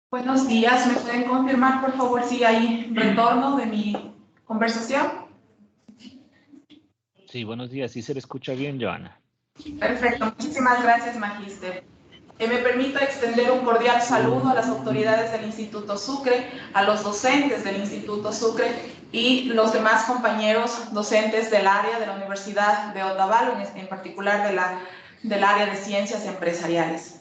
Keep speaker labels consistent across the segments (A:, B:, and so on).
A: Buenos días, ¿me pueden confirmar por favor si hay retorno de mi conversación?
B: Sí, buenos días, sí se le escucha bien, Joana.
A: Perfecto, muchísimas gracias, Magíster. Me permito extender un cordial saludo a las autoridades del Instituto Sucre, a los docentes del Instituto Sucre y los demás compañeros docentes del área de la Universidad de Otavalo, en particular del área de Ciencias Empresariales.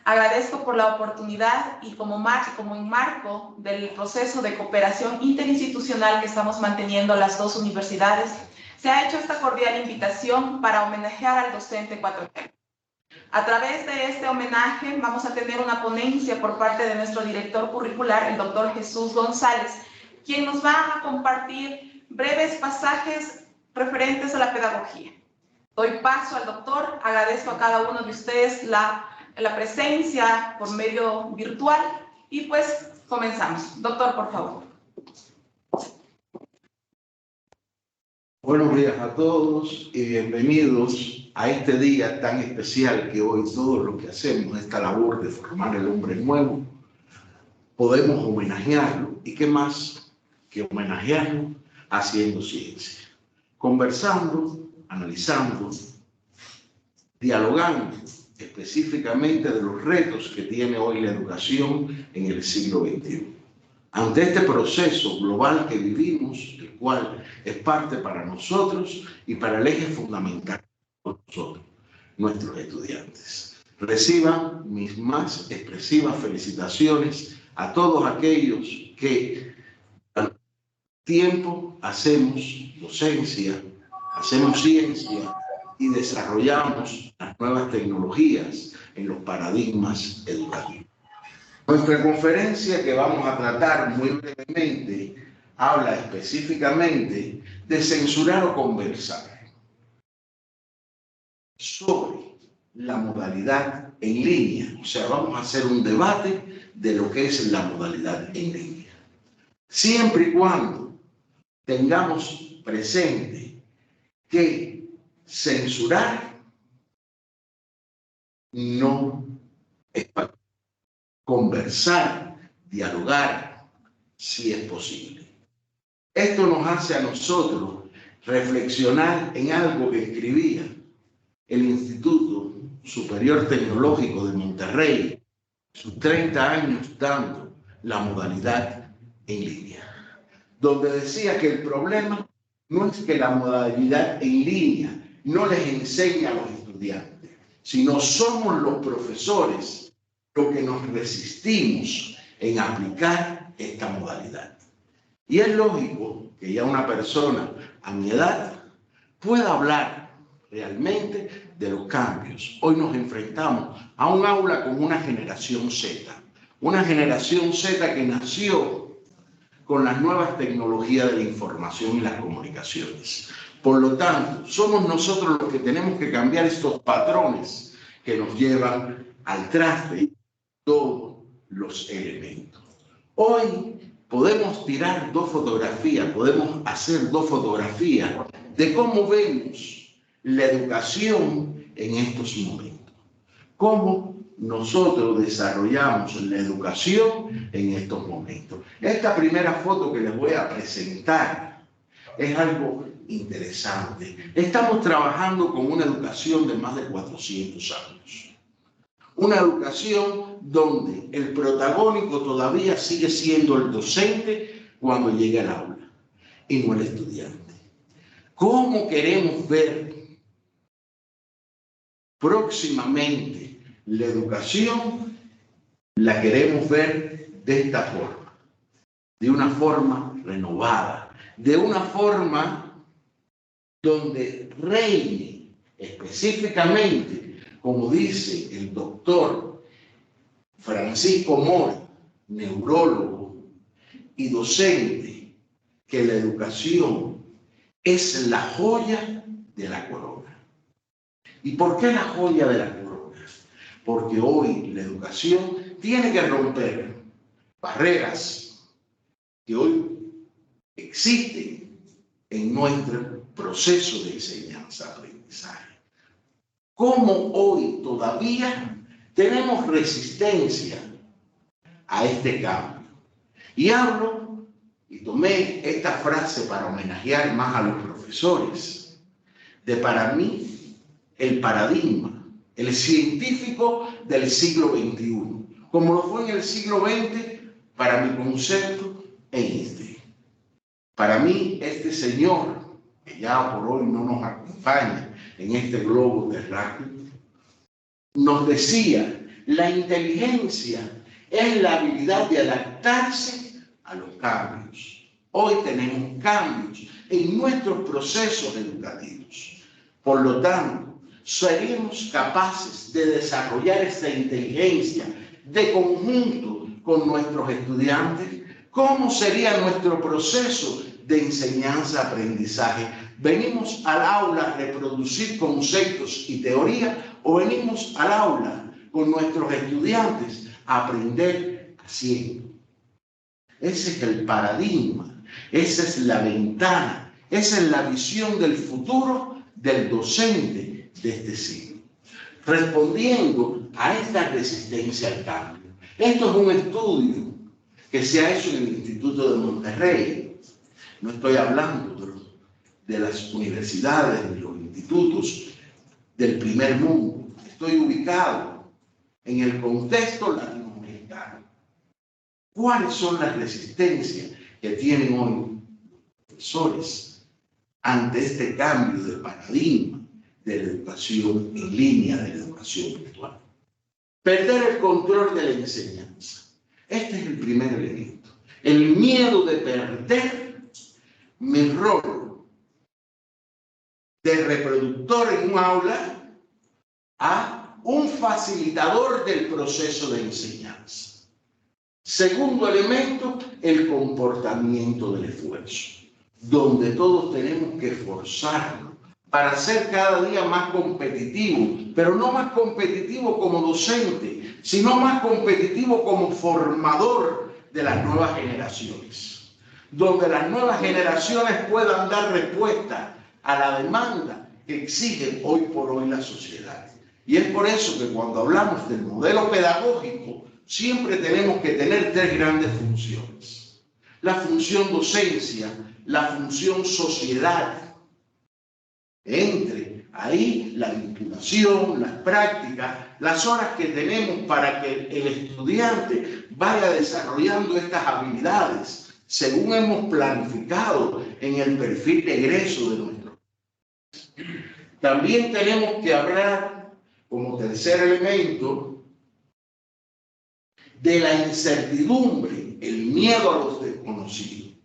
A: Agradezco por la oportunidad y como enmarco del proceso de cooperación interinstitucional que estamos manteniendo las dos universidades, se ha hecho esta cordial invitación para homenajear al docente 4G. A través de este homenaje vamos a tener una ponencia por parte de nuestro director curricular, el doctor Jesús González, quien nos va a compartir breves pasajes referentes a la pedagogía. Doy paso al doctor, agradezco a cada uno de ustedes la presencia por medio virtual y pues comenzamos. Doctor, por favor.
C: Buenos días a todos y bienvenidos a este día tan especial que hoy todo lo que hacemos, esta labor de formar el hombre nuevo, podemos homenajearlo. ¿Y qué más que homenajearlo? Haciendo ciencia, conversando, analizando, dialogando específicamente de los retos que tiene hoy la educación en el siglo XXI. Ante este proceso global que vivimos, el cual es parte para nosotros y para el eje fundamental de nosotros, nuestros estudiantes. Reciban mis más expresivas felicitaciones a todos aquellos que al tiempo hacemos docencia, hacemos ciencia y desarrollamos las nuevas tecnologías en los paradigmas educativos. Nuestra conferencia, que vamos a tratar muy brevemente, habla específicamente de censurar o conversar sobre la modalidad en línea. O sea, vamos a hacer un debate de lo que es la modalidad en línea. Siempre y cuando tengamos presente que censurar no es para conversar, dialogar, si es posible. Esto nos hace a nosotros reflexionar en algo que escribía el Instituto Superior Tecnológico de Monterrey, sus 30 años dando la modalidad en línea, donde decía que el problema no es que la modalidad en línea no les enseña a los estudiantes, sino somos los profesores lo que nos resistimos en aplicar esta modalidad. Y es lógico que ya una persona a mi edad pueda hablar realmente de los cambios. Hoy nos enfrentamos a un aula con una generación Z que nació con las nuevas tecnologías de la información y las comunicaciones. Por lo tanto, somos nosotros los que tenemos que cambiar estos patrones que nos llevan al traste todos los elementos. Hoy podemos tirar dos fotografías, podemos hacer dos fotografías de cómo vemos la educación en estos momentos, cómo nosotros desarrollamos la educación en estos momentos. Esta primera foto que les voy a presentar es algo interesante. Estamos trabajando con una educación de más de 400 años. Una educación donde el protagónico todavía sigue siendo el docente cuando llega al aula y no el estudiante. ¿Cómo queremos ver próximamente la educación? La queremos ver de esta forma, de una forma renovada, de una forma donde reine específicamente, como dice el doctor Francisco Mora, neurólogo y docente, que la educación es la joya de la corona. ¿Y por qué la joya de la corona? Porque hoy la educación tiene que romper barreras que hoy existen en nuestra proceso de enseñanza-aprendizaje. ¿Cómo hoy todavía tenemos resistencia a este cambio? Y hablo, y tomé esta frase para homenajear más a los profesores, de para mí el paradigma, el científico del siglo XXI, como lo fue en el siglo XX, para mi concepto, Einstein. Para mí, este señor, que ya por hoy no nos acompaña en este globo terráqueo, nos decía, la inteligencia es la habilidad de adaptarse a los cambios. Hoy tenemos cambios en nuestros procesos educativos. Por lo tanto, seremos capaces de desarrollar esta inteligencia de conjunto con nuestros estudiantes. ¿Cómo sería nuestro proceso de enseñanza-aprendizaje? ¿Venimos al aula a reproducir conceptos y teoría o venimos al aula con nuestros estudiantes a aprender haciendo? Ese es el paradigma, esa es la ventana, esa es la visión del futuro del docente de este siglo. Respondiendo a esta resistencia al cambio. Esto es un estudio que se ha hecho en el Instituto de Monterrey. No estoy hablando de las universidades, de los institutos del primer mundo. Estoy ubicado en el contexto latinoamericano. ¿Cuáles son las resistencias que tienen hoy los profesores ante este cambio de paradigma de la educación en línea, de la educación virtual? Perder el control de la enseñanza. Este es el primer elemento. El miedo de perder mi rol de reproductor en un aula a un facilitador del proceso de enseñanza. Segundo elemento, el comportamiento del esfuerzo, donde todos tenemos que esforzarnos para ser cada día más competitivos, pero no más competitivo como docente, sino más competitivo como formador de las nuevas generaciones, donde las nuevas generaciones puedan dar respuesta a la demanda que exige hoy por hoy la sociedad. Y es por eso que cuando hablamos del modelo pedagógico, siempre tenemos que tener tres grandes funciones. La función docencia, la función sociedad. Entre ahí la vinculación, las prácticas, las horas que tenemos para que el estudiante vaya desarrollando estas habilidades según hemos planificado en el perfil de egreso de nuestro. También tenemos que hablar como tercer elemento de la incertidumbre, el miedo a los desconocidos.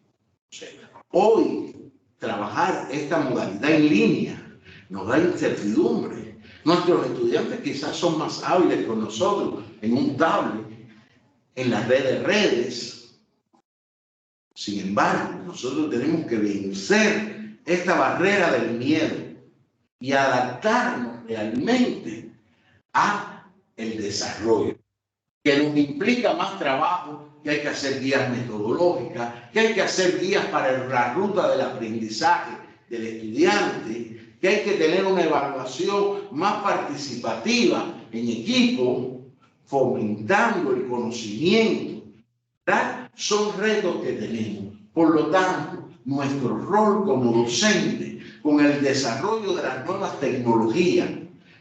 C: O sea, hoy trabajar esta modalidad en línea nos da incertidumbre. Nuestros estudiantes quizás son más hábiles con nosotros en un tablet, en la red de redes. Sin embargo, nosotros tenemos que vencer esta barrera del miedo y adaptarnos realmente a el desarrollo, que nos implica más trabajo, que hay que hacer guías metodológicas, que hay que hacer guías para la ruta del aprendizaje del estudiante, que hay que tener una evaluación más participativa en equipo, fomentando el conocimiento, ¿verdad? Son retos que tenemos. Por lo tanto, nuestro rol como docente, con el desarrollo de las nuevas tecnologías,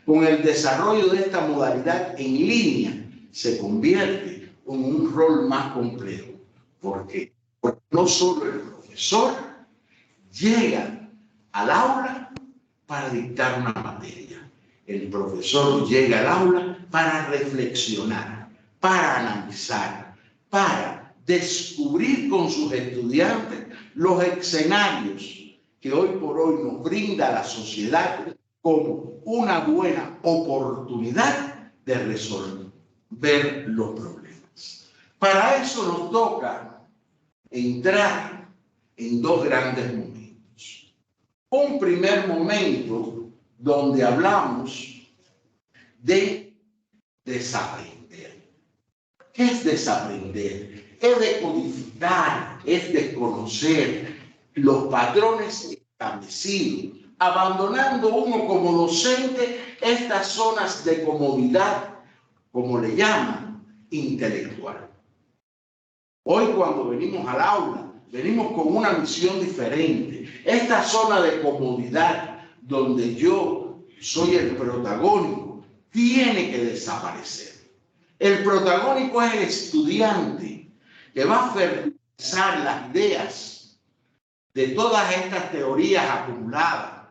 C: con el desarrollo de esta modalidad en línea, se convierte en un rol más complejo. ¿Por qué? Porque no solo el profesor llega al aula para dictar una materia. El profesor llega al aula para reflexionar, para analizar, para descubrir con sus estudiantes los escenarios que hoy por hoy nos brinda la sociedad como una buena oportunidad de resolver los problemas. Para eso nos toca entrar en dos grandes momentos. Un primer momento donde hablamos de desaprender. ¿Qué es desaprender? Es decodificar, es desconocer los patrones establecido, abandonando uno como docente estas zonas de comodidad, como le llaman, intelectual. Hoy cuando venimos al aula, venimos con una misión diferente. Esta zona de comodidad donde yo soy el protagónico tiene que desaparecer. El protagónico es el estudiante que va a fertilizar las ideas de todas estas teorías acumuladas,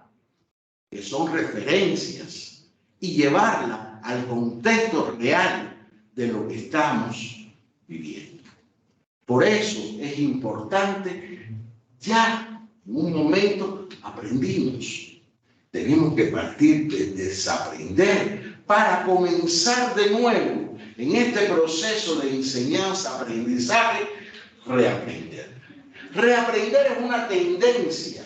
C: que son referencias, y llevarla al contexto real de lo que estamos viviendo. Por eso es importante, ya en un momento aprendimos, tenemos que partir de desaprender para comenzar de nuevo en este proceso de enseñanza-aprendizaje, reaprender. Reaprender es una tendencia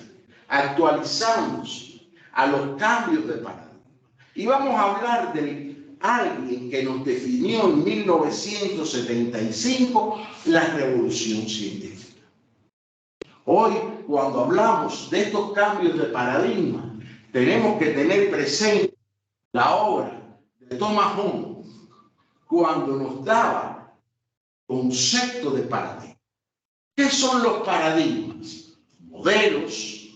C: a actualizarnos a los cambios de paradigma. Y vamos a hablar de alguien que nos definió en 1975 la revolución científica. Hoy, cuando hablamos de estos cambios de paradigma, tenemos que tener presente la obra de Thomas Hobbes, cuando nos daba concepto de paradigma. ¿Qué son los paradigmas? Modelos,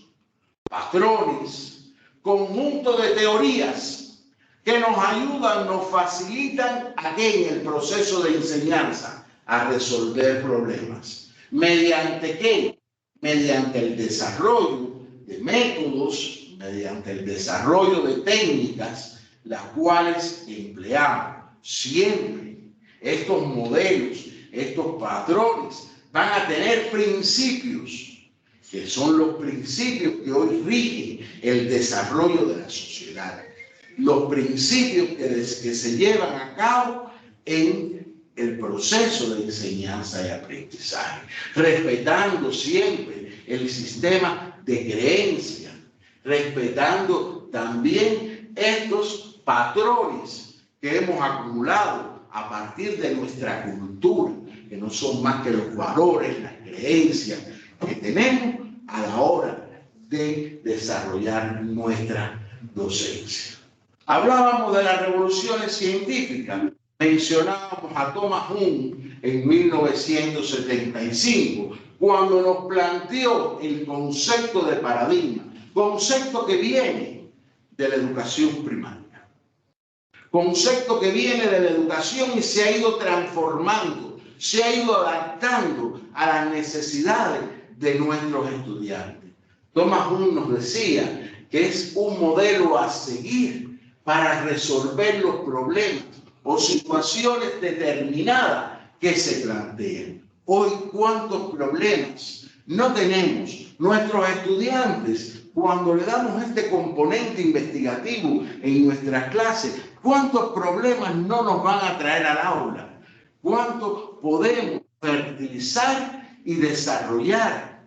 C: patrones, conjunto de teorías que nos ayudan, nos facilitan aquí en el proceso de enseñanza a resolver problemas. ¿Mediante qué? Mediante el desarrollo de métodos, mediante el desarrollo de técnicas, las cuales empleamos siempre. Estos modelos, estos patrones van a tener principios, que son los principios que hoy rigen el desarrollo de la sociedad. Los principios que se llevan a cabo en el proceso de enseñanza y aprendizaje, respetando siempre el sistema de creencia, respetando también estos patrones que hemos acumulado a partir de nuestra cultura, que no son más que los valores, las creencias que tenemos a la hora de desarrollar nuestra docencia. Hablábamos de las revoluciones científicas, mencionábamos a Thomas Hobbes en 1975, cuando nos planteó el concepto de paradigma, concepto que viene de la educación primaria, concepto que viene de la educación y se ha ido transformando, se ha ido adaptando a las necesidades de nuestros estudiantes. Thomas Hobbes nos decía que es un modelo a seguir para resolver los problemas o situaciones determinadas que se plantean. Hoy, ¿cuántos problemas no tenemos nuestros estudiantes cuando le damos este componente investigativo en nuestras clases? ¿Cuántos problemas no nos van a traer al aula? ¿Cuántos podemos fertilizar y desarrollar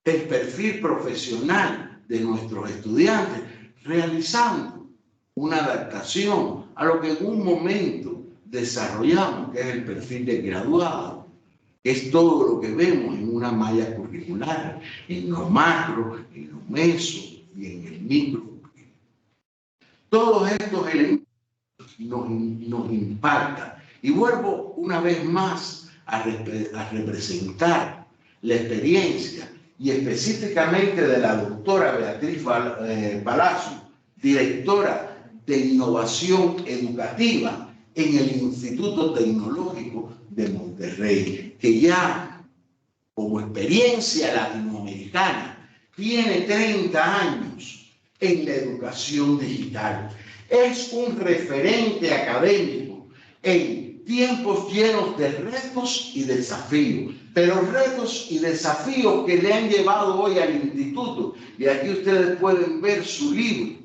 C: el perfil profesional de nuestros estudiantes, realizando una adaptación a lo que en un momento desarrollamos, que es el perfil de graduado? Es todo lo que vemos en una malla curricular, en lo macro, en lo meso y en el micro. Todos estos elementos nos impactan. Y vuelvo una vez más a representar la experiencia y específicamente de la doctora Beatriz Palacio, directora de Innovación Educativa en el Instituto Tecnológico de Monterrey, que ya como experiencia latinoamericana tiene 30 años en la educación digital. Es un referente académico en tiempos llenos de retos y desafíos, pero retos y desafíos que le han llevado hoy al instituto. Y aquí ustedes pueden ver su libro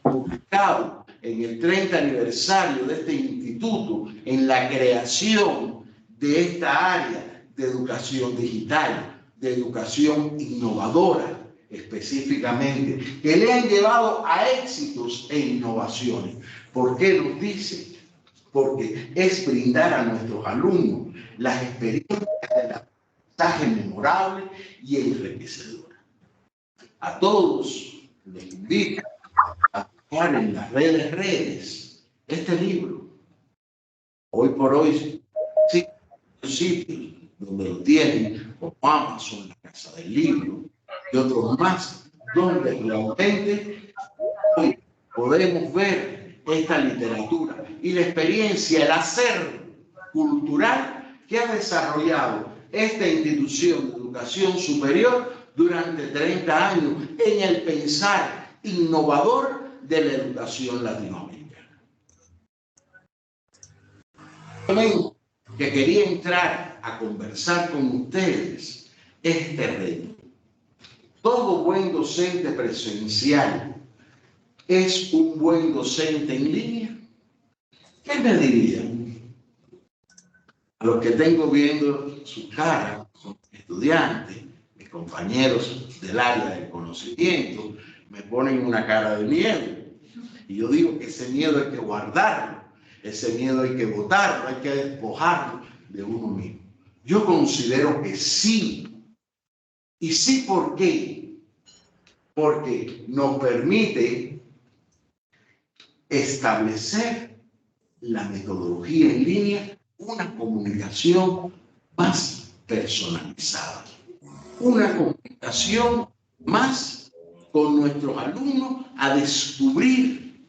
C: publicado en el 30 aniversario de este instituto, en la creación de esta área de educación digital, de educación innovadora específicamente, que le han llevado a éxitos e innovaciones. ¿Por qué nos dice? Porque es brindar a nuestros alumnos las experiencias del aprendizaje memorable y enriquecedora. A todos les invito a buscar en las redes este libro. Hoy por hoy, sí, sitios donde lo tienen, como Amazon, la Casa del Libro y otros más, donde realmente hoy podemos ver esta literatura y la experiencia, el hacer cultural que ha desarrollado esta institución de educación superior durante 30 años en el pensar innovador de la educación latinoamericana. Que quería entrar a conversar con ustedes este reto. Todo buen docente presencial es un buen docente en línea. ¿Qué me dirían? A los que tengo viendo su cara, son estudiantes, mis compañeros del área del conocimiento, me ponen una cara de miedo. Y yo digo que ese miedo hay que guardarlo, ese miedo hay que botarlo, hay que despojarlo de uno mismo. Yo considero que sí. ¿Y sí por qué? Porque nos permite establecer la metodología en línea, una comunicación más personalizada, una comunicación más con nuestros alumnos a descubrir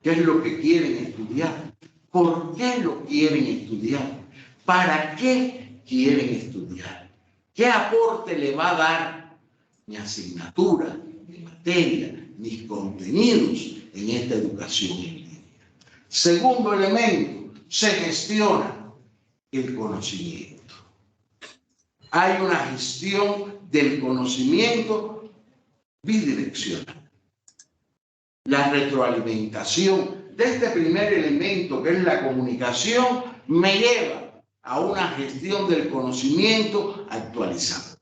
C: qué es lo que quieren estudiar, por qué lo quieren estudiar, para qué quieren estudiar, qué aporte le va a dar mi asignatura, mi materia, mis contenidos en esta educación en línea. Segundo elemento, se gestiona el conocimiento. Hay una gestión del conocimiento bidireccional. La retroalimentación de este primer elemento, que es la comunicación, me lleva a una gestión del conocimiento actualizada.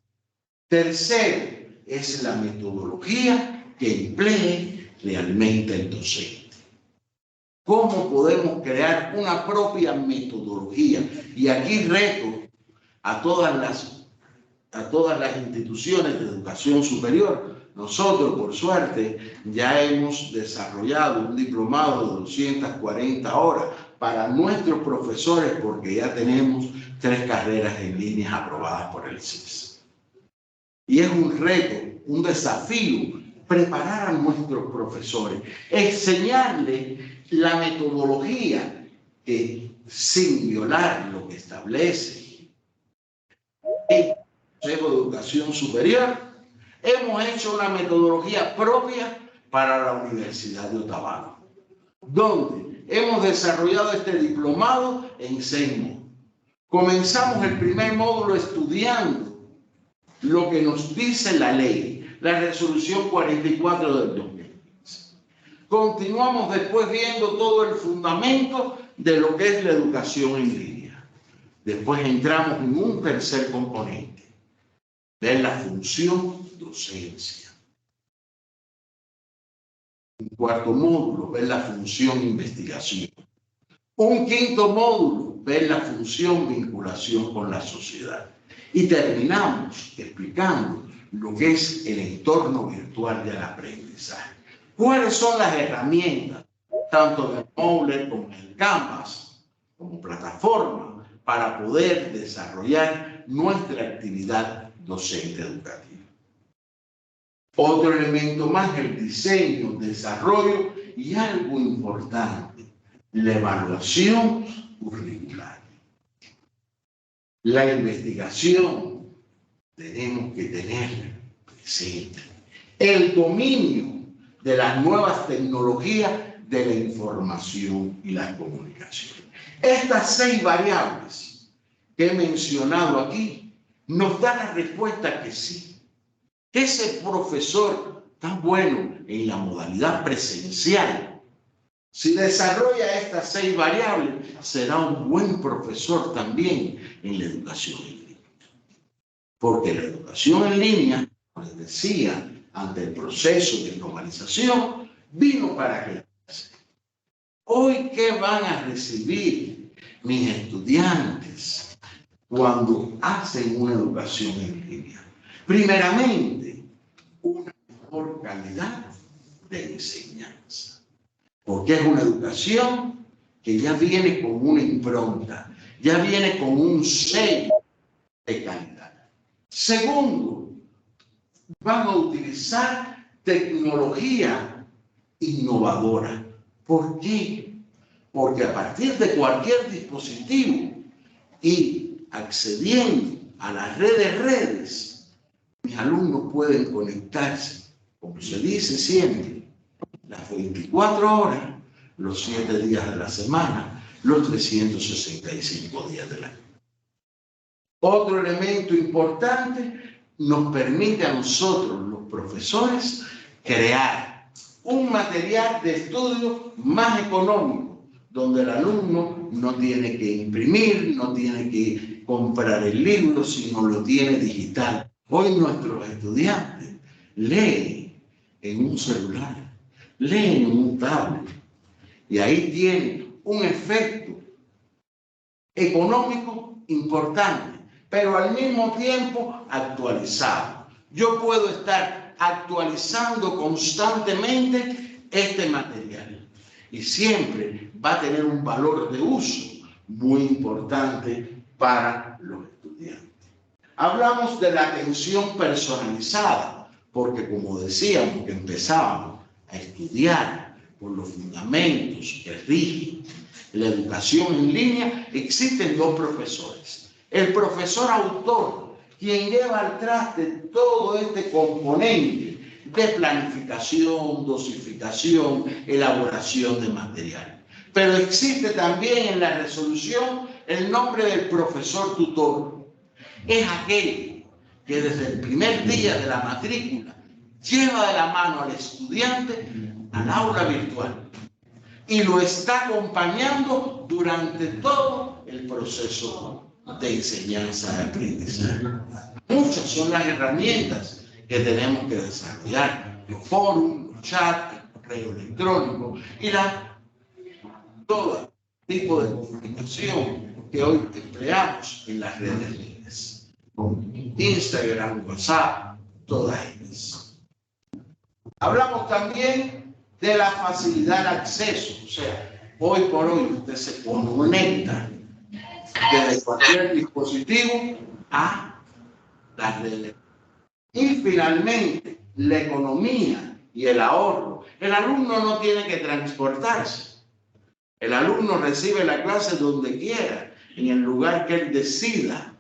C: Tercero, es la metodología que emplee realmente el docente. ¿Cómo podemos crear una propia metodología? Y aquí reto a todas las instituciones de educación superior. Nosotros, por suerte, ya hemos desarrollado un diplomado de 240 horas para nuestros profesores, porque ya tenemos 3 carreras en línea aprobadas por el CIS. Y es un reto, un desafío, preparar a nuestros profesores, enseñarles la metodología que, sin violar lo que establece el Consejo de Educación Superior, hemos hecho una metodología propia para la Universidad de Otavalo, donde hemos desarrollado este diplomado en 6 módulos. Comenzamos el primer módulo estudiando lo que nos dice la ley, la resolución 44 del 2015. Continuamos después viendo todo el fundamento de lo que es la educación en línea. Después entramos en un tercer componente, de la función docencia. Un cuarto módulo, ver la función investigación. Un quinto módulo, ver la función vinculación con la sociedad. Y terminamos explicando lo que es el entorno virtual del aprendizaje. ¿Cuáles son las herramientas, tanto del Moodle como del Canvas, como plataforma, para poder desarrollar nuestra actividad docente educativa? Otro elemento más, el diseño, desarrollo y algo importante, la evaluación curricular. La investigación tenemos que tener presente el dominio de las nuevas tecnologías de la información y la comunicación. Estas 6 variables que he mencionado aquí nos dan la respuesta que sí. Ese profesor tan bueno en la modalidad presencial, si desarrolla estas 6 variables, será un buen profesor también en la educación en línea. Porque la educación en línea, como les decía, ante el proceso de globalización, vino para quedarse. Hoy, ¿qué van a recibir mis estudiantes cuando hacen una educación en línea? Primeramente, una por calidad de enseñanza. Porque es una educación que ya viene con una impronta, ya viene con un sello de calidad. Segundo, van a utilizar tecnología innovadora. ¿Por qué? Porque a partir de cualquier dispositivo y accediendo a las redes, mis alumnos pueden conectarse, como se dice siempre, las 24 horas, los 7 días de la semana, los 365 días del año. Otro elemento importante, nos permite a nosotros, los profesores, crear un material de estudio más económico, donde el alumno no tiene que imprimir, no tiene que comprar el libro, sino lo tiene digital. Hoy nuestros estudiantes leen en un celular, leen en un tablet, y ahí tiene un efecto económico importante, pero al mismo tiempo actualizado. Yo puedo estar actualizando constantemente este material y siempre va a tener un valor de uso muy importante para los estudiantes. Hablamos de la atención personalizada, porque como decíamos que empezábamos a estudiar por los fundamentos que rigen la educación en línea, existen dos profesores. El profesor autor, quien lleva al traste todo este componente de planificación, dosificación, elaboración de material. Pero existe también en la resolución el nombre del profesor tutor. Es aquel que desde el primer día de la matrícula lleva de la mano al estudiante al aula virtual y lo está acompañando durante todo el proceso de enseñanza y aprendizaje. Muchas son las herramientas que tenemos que desarrollar: los foros, los chats, el correo electrónico y todo tipo de comunicación que hoy empleamos en las redes, con Instagram, WhatsApp, todas ellas. Hablamos también de la facilidad de acceso, o sea, hoy por hoy usted se conecta desde cualquier dispositivo a las redes. Y finalmente, la economía y el ahorro. El alumno no tiene que transportarse. El alumno recibe la clase donde quiera, en el lugar que él decida.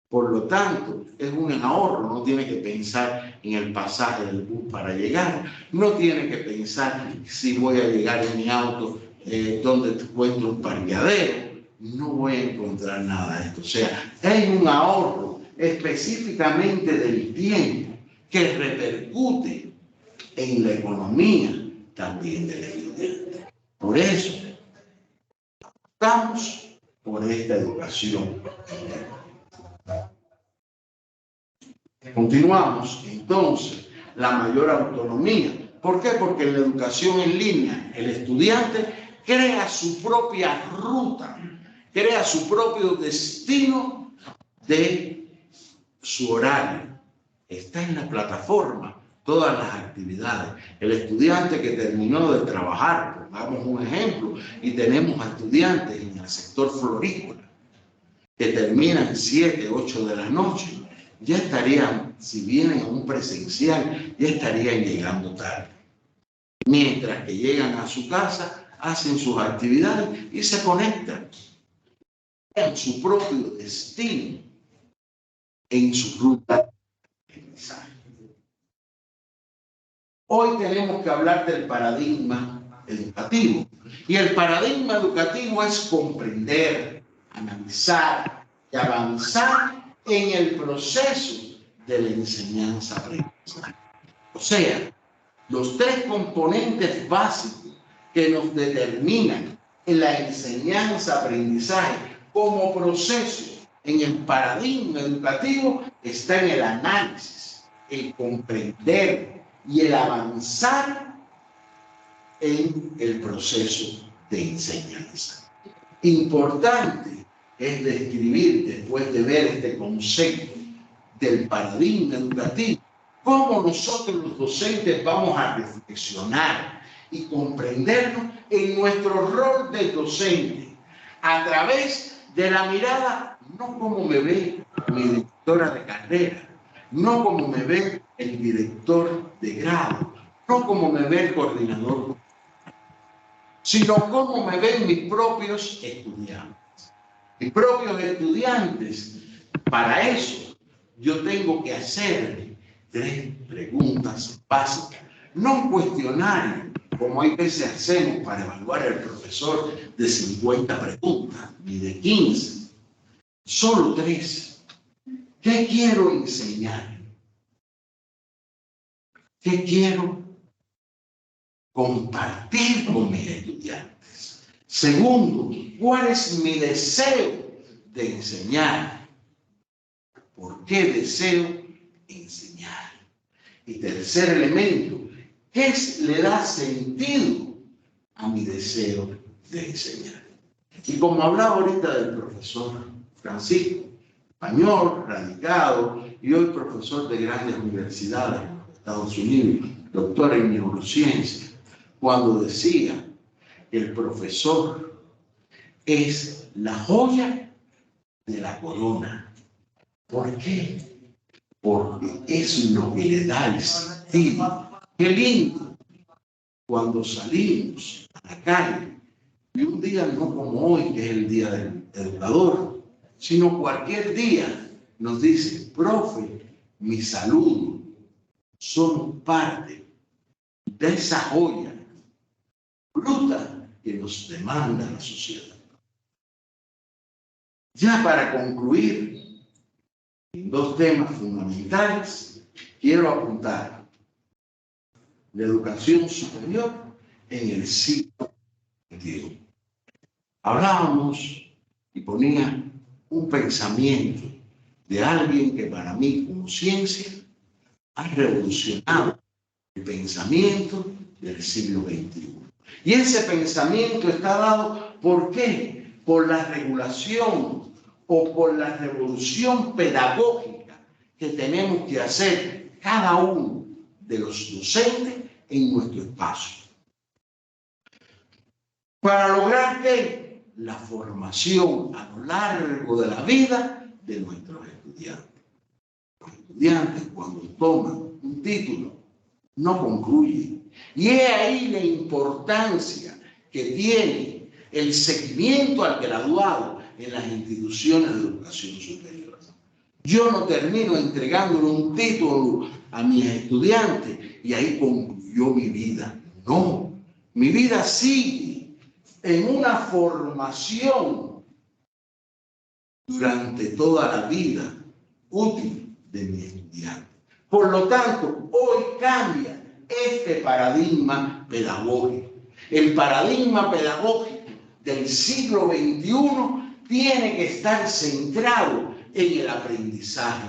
C: Por lo tanto, es un ahorro, no tiene que pensar en el pasaje del bus para llegar, no tiene que pensar si voy a llegar en mi auto, donde encuentro un parqueadero, no voy a encontrar nada de esto. O sea, hay un ahorro específicamente del tiempo que repercute en la economía también del estudiante. Por eso, estamos por esta educación. Continuamos, entonces, la mayor autonomía. ¿Por qué? Porque en la educación en línea, el estudiante crea su propia ruta, crea su propio destino de su horario. Está en la plataforma todas las actividades. El estudiante que terminó de trabajar, pongamos un ejemplo, y tenemos a estudiantes en el sector florícola que terminan 7, 8 de la noche, ya estarían, si vienen a un presencial, ya estarían llegando tarde. Mientras que llegan a su casa, hacen sus actividades y se conectan en su propio destino, en su ruta de aprendizaje. Hoy tenemos que hablar del paradigma educativo. Y el paradigma educativo es comprender, analizar y avanzar en el proceso de la enseñanza-aprendizaje. O sea, los tres componentes básicos que nos determinan en la enseñanza-aprendizaje como proceso en el paradigma educativo está en el análisis, el comprender y el avanzar en el proceso de enseñanza. Importante es describir, después de ver este concepto del paradigma educativo, cómo nosotros los docentes vamos a reflexionar y comprendernos en nuestro rol de docente a través de la mirada, no como me ve mi directora de carrera, no como me ve el director de grado, no como me ve el coordinador, sino como me ven mis propios estudiantes. Mis propios estudiantes, para eso yo tengo que hacerle 3 preguntas básicas, no un cuestionario, como hay veces hacemos para evaluar al profesor de 50 preguntas, ni de 15, solo 3. ¿Qué quiero enseñar? ¿Qué quiero compartir con mis estudiantes? Segundo, ¿cuál es mi deseo de enseñar? ¿Por qué deseo enseñar? Y tercer elemento, ¿qué le da sentido a mi deseo de enseñar? Y como hablaba ahorita del profesor Francisco, español, radicado, y hoy profesor de grandes universidades en los Estados Unidos, doctor en neurociencia, cuando decía que el profesor es la joya de la corona. ¿Por qué? Porque es lo que le da el sentido. Qué lindo cuando salimos a la calle, y un día no como hoy, que es el Día del Educador, sino cualquier día nos dice, profe, mi saludo, somos parte de esa joya bruta que nos demanda la sociedad. Ya para concluir, en 2 temas fundamentales, quiero apuntar la educación superior en el siglo XXI. Hablábamos y ponía un pensamiento de alguien que para mí como ciencia ha revolucionado el pensamiento del siglo XXI. Y ese pensamiento está dado, ¿por qué? Por la regulación o por la revolución pedagógica que tenemos que hacer cada uno de los docentes en nuestro espacio. Para lograr que la formación a lo largo de la vida de nuestros estudiantes. Los estudiantes cuando toman un título no concluyen. Y es ahí la importancia que tiene el seguimiento al graduado en las instituciones de educación superior. Yo no termino entregándole un título a mis estudiantes y ahí concluyó mi vida. No, mi vida sigue en una formación durante toda la vida útil de mi estudiante. Por lo tanto, hoy cambia este paradigma pedagógico. El paradigma pedagógico del siglo XXI tiene que estar centrado en el aprendizaje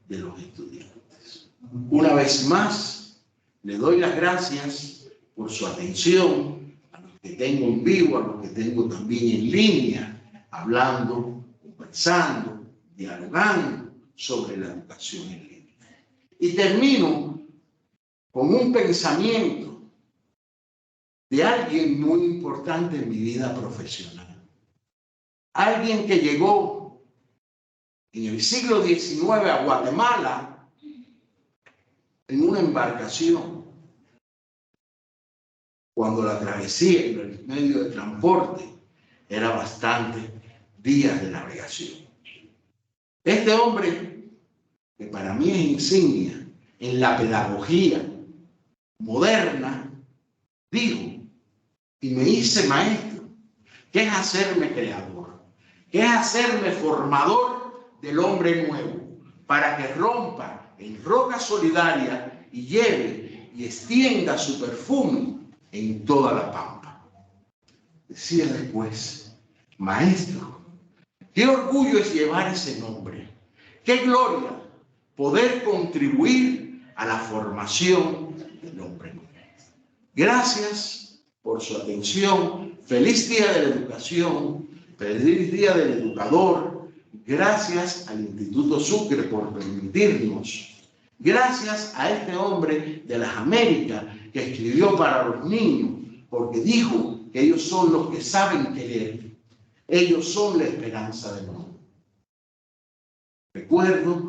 C: de los estudiantes. Una vez más, le doy las gracias por su atención, a los que tengo en vivo, a los que tengo también en línea, hablando, conversando, dialogando sobre la educación en línea. Y termino con un pensamiento de alguien muy importante en mi vida profesional. Alguien que llegó en el siglo XIX a Guatemala en una embarcación, cuando la travesía en el medio de transporte era bastante días de navegación. Este hombre, que para mí es insignia en la pedagogía moderna, dijo, y me hice maestro, ¿qué es hacerme creador? ¿Qué es hacerme formador del hombre nuevo? Para que rompa en roca solidaria y lleve y extienda su perfume en toda la pampa. Decía después, maestro, qué orgullo es llevar ese nombre, qué gloria poder contribuir a la formación del hombre nuevo. Gracias por su atención. Feliz Día de la Educación, feliz Día del Educador. Gracias al Instituto Sucre por permitirnos Gracias a este hombre de las Américas que escribió para los niños, porque dijo que ellos son los que saben querer. Ellos son la esperanza del mundo. Recuerdo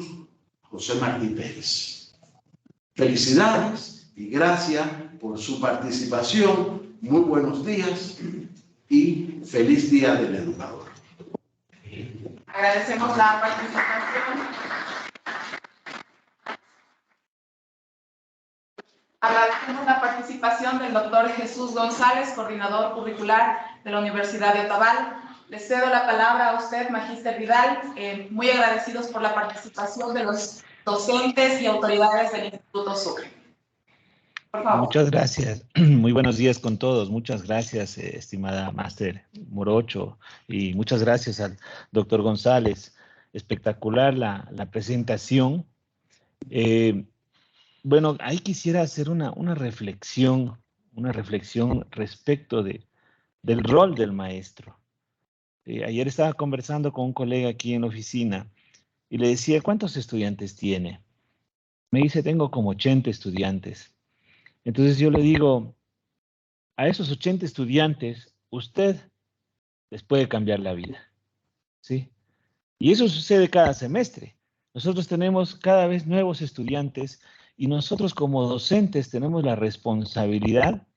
C: a José Martí Pérez. Felicidades y gracias por su participación. Muy buenos días y feliz Día del Educador.
A: Agradecemos la participación. Agradecemos la participación del doctor Jesús González, coordinador curricular de la Universidad de Otavalo. Le cedo la palabra a usted, Magíster Vidal. Muy agradecidos por la participación de los docentes y autoridades del Instituto Sucre. Por favor.
B: Muchas gracias. Muy buenos días con todos. Muchas gracias, estimada Máster Morocho, y muchas gracias al doctor González. Espectacular la presentación. Bueno, ahí quisiera hacer una reflexión respecto del rol del maestro. Ayer estaba conversando con un colega aquí en la oficina y le decía, ¿cuántos estudiantes tiene? Me dice, tengo como 80 estudiantes. Entonces yo le digo, a esos 80 estudiantes, usted les puede cambiar la vida, ¿sí? Y eso sucede cada semestre. Nosotros tenemos cada vez nuevos estudiantes y nosotros como docentes tenemos la responsabilidad,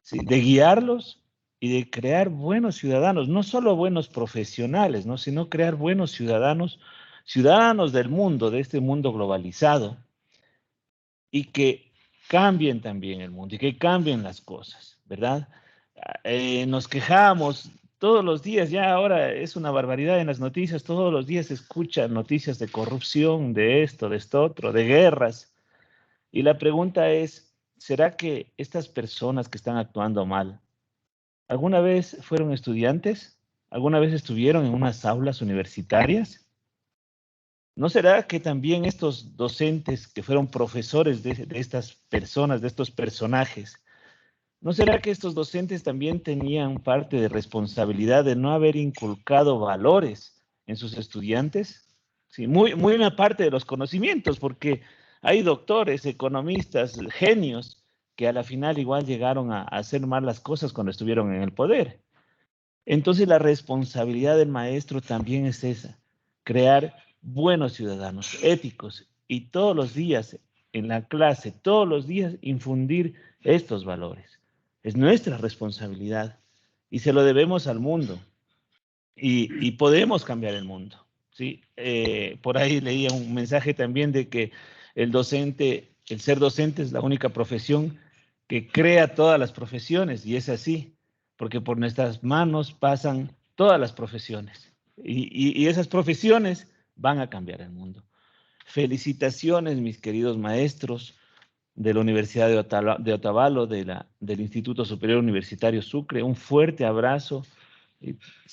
B: ¿sí?, de guiarlos y de crear buenos ciudadanos, no solo buenos profesionales, ¿no?, sino crear buenos ciudadanos, ciudadanos del mundo, de este mundo globalizado, y que cambien también el mundo y que cambien las cosas, ¿verdad? Nos quejamos todos los días, ya ahora es una barbaridad en las noticias, todos los días se escuchan noticias de corrupción, de esto otro, de guerras. Y la pregunta es, ¿será que estas personas que están actuando mal, alguna vez fueron estudiantes? ¿Alguna vez estuvieron en unas aulas universitarias? ¿No será que también estos docentes que fueron profesores de estas personas, de estos personajes, ¿no será que estos docentes también tenían parte de responsabilidad de no haber inculcado valores en sus estudiantes? Sí, muy una parte de los conocimientos, porque hay doctores, economistas, genios, que a la final igual llegaron a hacer mal las cosas cuando estuvieron en el poder. Entonces la responsabilidad del maestro también es esa, crear buenos ciudadanos éticos y todos los días en la clase, todos los días infundir estos valores. Es nuestra responsabilidad y se lo debemos al mundo y podemos cambiar el mundo, ¿sí? Por ahí leía un mensaje también de que el ser docente es la única profesión que crea todas las profesiones y es así, porque por nuestras manos pasan todas las profesiones y esas profesiones van a cambiar el mundo. Felicitaciones, mis queridos maestros de la Universidad de Otavalo, del Instituto Superior Universitario Sucre. Un fuerte abrazo.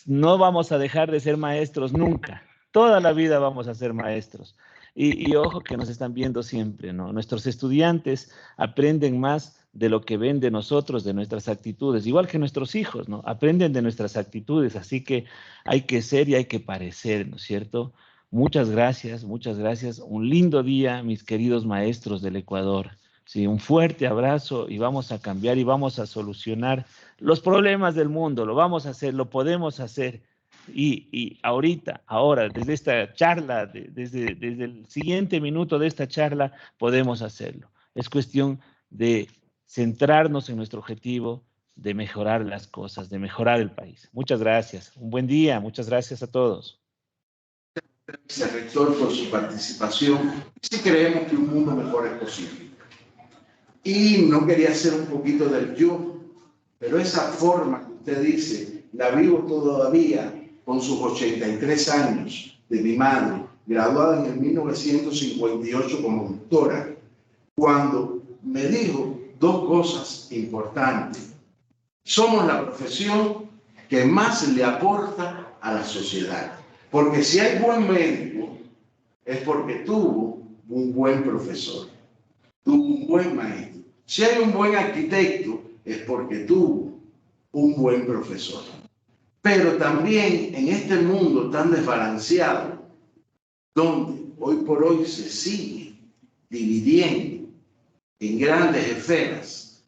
B: No vamos a dejar de ser maestros nunca. Toda la vida vamos a ser maestros. Y ojo que nos están viendo siempre, ¿no? Nuestros estudiantes aprenden más de lo que ven de nosotros, de nuestras actitudes, igual que nuestros hijos, ¿no? Aprenden de nuestras actitudes, así que hay que ser y hay que parecer, ¿no es cierto? Muchas gracias, muchas gracias. Un lindo día, mis queridos maestros del Ecuador. Sí, un fuerte abrazo y vamos a cambiar y vamos a solucionar los problemas del mundo. Lo vamos a hacer, lo podemos hacer. Y ahora, desde esta charla, desde el siguiente minuto de esta charla, podemos hacerlo. Es cuestión de centrarnos en nuestro objetivo, de mejorar las cosas, de mejorar el país. Muchas gracias. Un buen día. Muchas gracias a todos.
C: Gracias, rector, por su participación. Sí creemos que un mundo mejor es posible. Y no quería hacer un poquito del yo, pero esa forma que usted dice, la vivo todavía con sus 83 años de mi madre, graduada en el 1958 como doctora, cuando me dijo dos cosas importantes. Somos la profesión que más le aporta a la sociedad, porque si hay buen médico, es porque tuvo un buen profesor, tuvo un buen maestro. Si hay un buen arquitecto, es porque tuvo un buen profesor. Pero también en este mundo tan desbalanceado, donde hoy por hoy se sigue dividiendo en grandes esferas,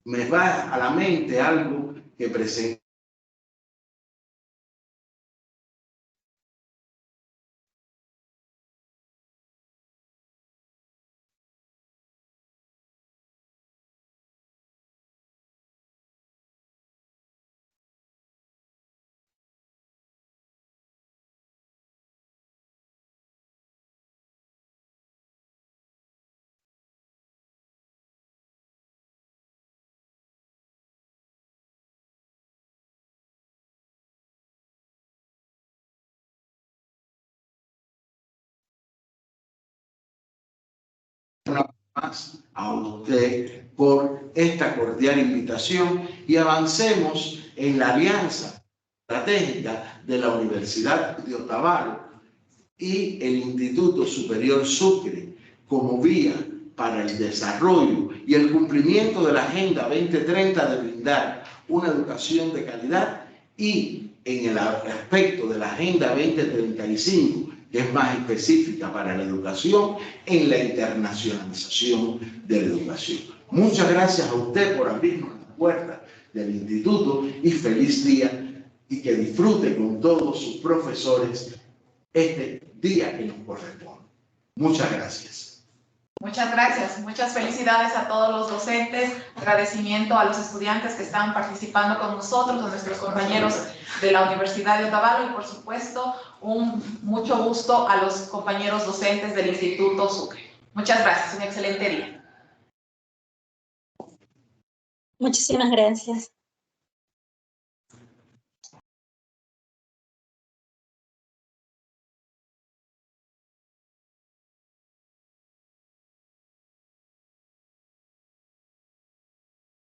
C: me va a la mente algo que presenta. Más a usted por esta cordial invitación y avancemos en la alianza estratégica de la Universidad de Otavalo y el Instituto Superior Sucre como vía para el desarrollo y el cumplimiento de la Agenda 2030 de brindar una educación de calidad y en el aspecto de la Agenda 2035, que es más específica para la educación, en la internacionalización de la educación. Muchas gracias a usted por abrirnos la puerta del instituto y feliz día y que disfrute con todos sus profesores este día que nos corresponde. Muchas gracias.
A: Muchas gracias, muchas felicidades a todos los docentes, agradecimiento a los estudiantes que están participando con nosotros, a nuestros compañeros de la Universidad de Otavalo y por supuesto mucho gusto a los compañeros docentes del Instituto Sucre. Muchas gracias, un excelente día.
D: Muchísimas gracias.